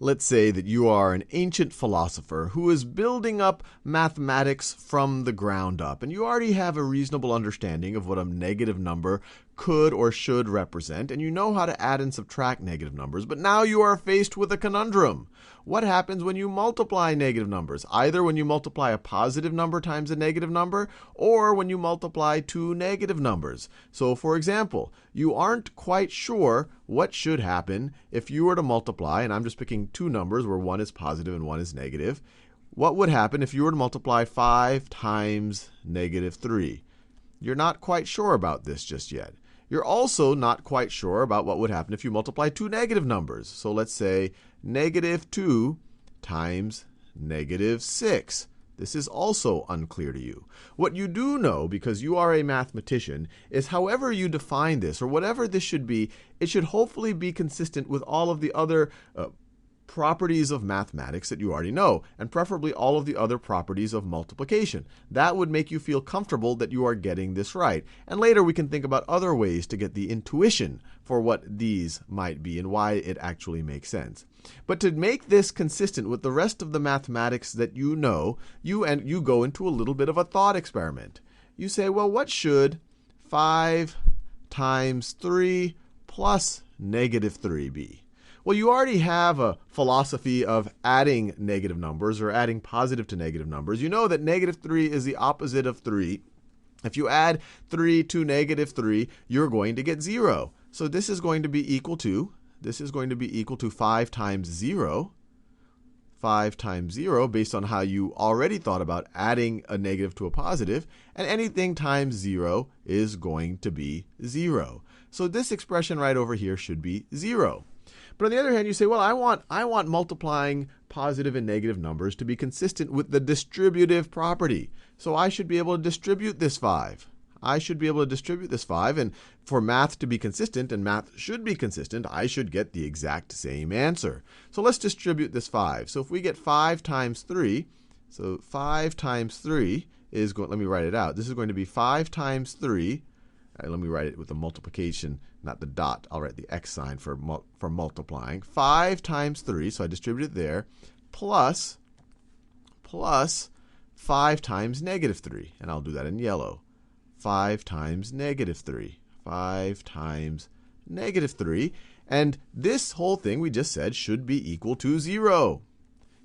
Let's say that you are an ancient philosopher who is building up mathematics from the ground up, and you already have a reasonable understanding of what a negative number could or should represent, and you know how to add and subtract negative numbers, but now you are faced with a conundrum. What happens when you multiply negative numbers? Either when you multiply a positive number times a negative number, or when you multiply two negative numbers. So, for example, you aren't quite sure what should happen if you were to multiply, and I'm just picking two numbers where one is positive and one is negative. What would happen if you were to multiply 5 times negative 3? You're not quite sure about this just yet. You're also not quite sure about what would happen if you multiply two negative numbers. So let's say negative 2 times negative 6. This is also unclear to you. What you do know, because you are a mathematician, is however you define this, or whatever this should be, it should hopefully be consistent with all of the other properties of mathematics that you already know, and preferably all of the other properties of multiplication. That would make you feel comfortable that you are getting this right. And later we can think about other ways to get the intuition for what these might be and why it actually makes sense. But to make this consistent with the rest of the mathematics that you know, you go into a little bit of a thought experiment. You say, well, what should 5 times 3 plus negative 3 be? Well, you already have a philosophy of adding negative numbers or adding positive to negative numbers. You know that negative 3 is the opposite of 3. If you add 3 to negative 3, you're going to get 0. So this is going to be equal to 5 times 0. 5 times 0 based on how you already thought about adding a negative to a positive. And anything times 0 is going to be 0. So this expression right over here should be 0. But on the other hand, you say, well, I want multiplying positive and negative numbers to be consistent with the distributive property. So I should be able to distribute this 5. And for math to be consistent, and math should be consistent, I should get the exact same answer. So let's distribute this 5. So if we get 5 times 3, so 5 times 3 is going, let me write it out. This is going to be 5 times 3. Let me write it with the multiplication, not the dot. I'll write the x sign for multiplying. 5 times 3, so I distribute it there, plus 5 times negative 3. And I'll do that in yellow. 5 times negative 3. 5 times negative 3. And this whole thing we just said should be equal to 0.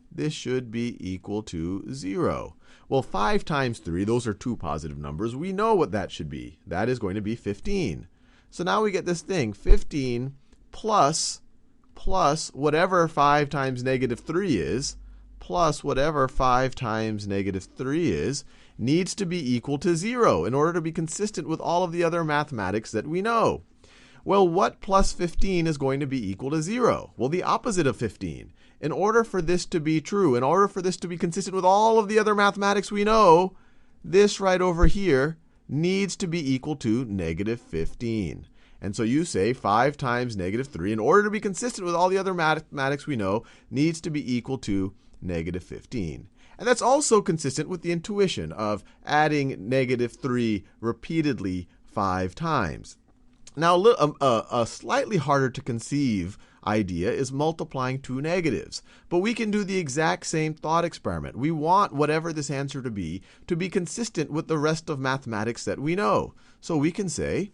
This should be equal to 0. Well, 5 times 3, those are two positive numbers. We know what that should be. That is going to be 15. So now we get this thing, 15 plus whatever 5 times negative 3 is, plus whatever 5 times negative 3 is, needs to be equal to 0 in order to be consistent with all of the other mathematics that we know. Well, what plus 15 is going to be equal to 0? Well, the opposite of 15. In order for this to be true, in order for this to be consistent with all of the other mathematics we know, this right over here needs to be equal to negative 15. And so you say 5 times negative 3, in order to be consistent with all the other mathematics we know, needs to be equal to negative 15. And that's also consistent with the intuition of adding negative 3 repeatedly 5 times. Now, a slightly harder to conceive idea is multiplying two negatives. But we can do the exact same thought experiment. We want whatever this answer to be consistent with the rest of mathematics that we know. So we can say,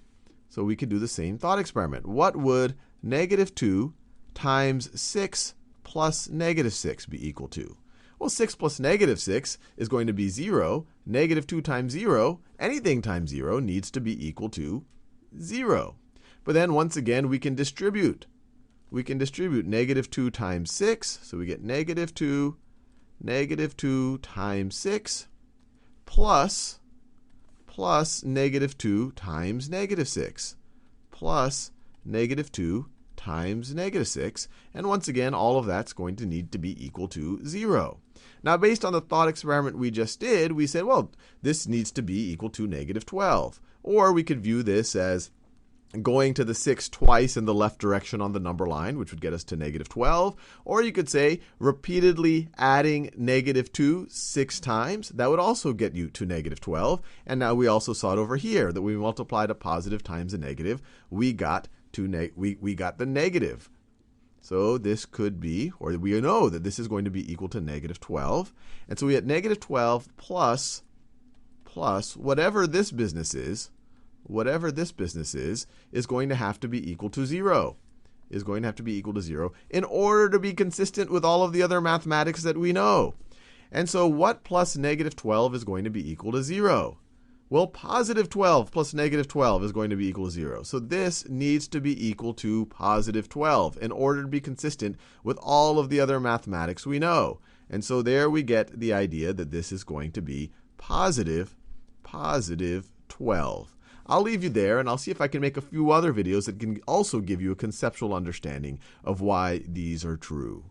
so we could do the same thought experiment. What would negative 2 times 6 plus negative 6 be equal to? Well, 6 plus negative 6 is going to be 0. Negative 2 times 0, anything times 0, needs to be equal to 0. But then once again, we can distribute. We can distribute negative 2 times 6. So we get negative 2 times 6 plus negative 2 times negative 6 plus negative 2 times negative 6. And once again, all of that's going to need to be equal to 0. Now, based on the thought experiment we just did, we said, well, this needs to be equal to negative 12. Or we could view this as going to the 6 twice in the left direction on the number line, which would get us to negative 12. Or you could say repeatedly adding negative 2 6 times. That would also get you to negative 12. And now we also saw it over here, that we multiplied a positive times a negative. We got the negative. So this could be, or we know that this is going to be equal to negative 12. And so we have negative 12 plus whatever this business is, is going to have to be equal to 0. Is going to have to be equal to 0 in order to be consistent with all of the other mathematics that we know. And so what plus negative 12 is going to be equal to 0? Well, positive 12 plus negative 12 is going to be equal to 0. So this needs to be equal to positive 12 in order to be consistent with all of the other mathematics we know. And so there we get the idea that this is going to be positive 12. I'll leave you there, and I'll see if I can make a few other videos that can also give you a conceptual understanding of why these are true.